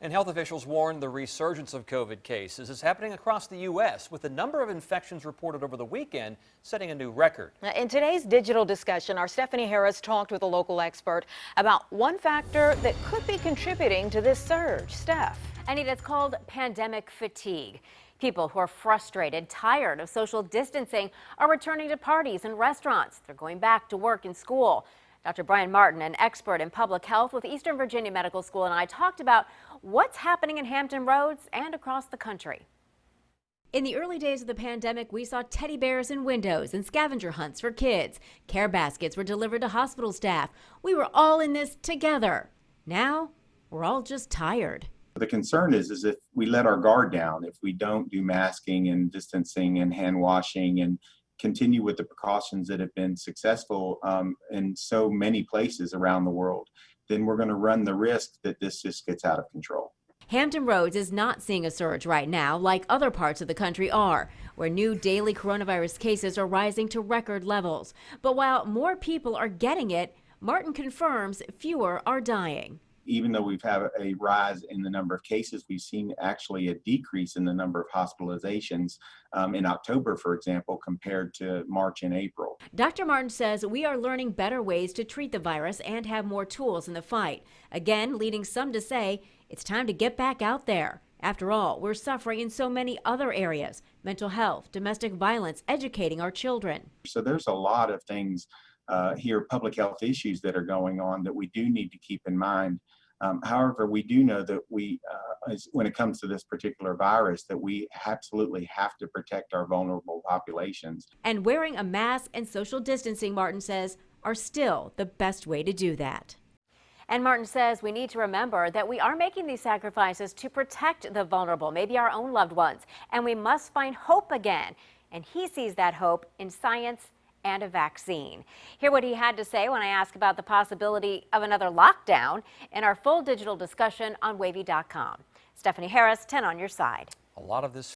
And health officials warn the resurgence of COVID cases is happening across the U.S., with the number of infections reported over the weekend setting a new record. In today's digital discussion, our Stephanie Harris talked with a local expert about one factor that could be contributing to this surge. Steph. And it's called pandemic fatigue. People who are frustrated, tired of social distancing, are returning to parties and restaurants. They're going back to work and school. Dr. Brian Martin, an expert in public health with Eastern Virginia Medical School, and I talked about what's happening in Hampton Roads and across the country. In the early days of the pandemic, we saw teddy bears in windows and scavenger hunts for kids. Care baskets were delivered to hospital staff. We were all in this together. Now, we're all just tired. The concern is if we let our guard down, if we don't do masking and distancing and hand washing and continue with the precautions that have been successful in so many places around the world, then we're going to run the risk that this just gets out of control. Hampton Roads is not seeing a surge right now like other parts of the country are, where new daily coronavirus cases are rising to record levels. But while more people are getting it, Martin confirms fewer are dying. Even though we've had a rise in the number of cases, we've seen actually a decrease in the number of hospitalizations in October, for example, compared to March and April. Dr. Martin says we are learning better ways to treat the virus and have more tools in the fight. Again, leading some to say it's time to get back out there. After all, we're suffering in so many other areas: mental health, domestic violence, educating our children. So there's a lot of things here, public health issues that are going on that we do need to keep in mind. However, we do know that when it comes to this particular virus, that we absolutely have to protect our vulnerable populations. And wearing a mask and social distancing, Martin says, are still the best way to do that. And Martin says we need to remember that we are making these sacrifices to protect the vulnerable, maybe our own loved ones, and we must find hope again. And he sees that hope in science and a vaccine. Hear what he had to say when I asked about the possibility of another lockdown in our full digital discussion on WAVY.com. Stephanie Harris, 10 on your side. A lot of this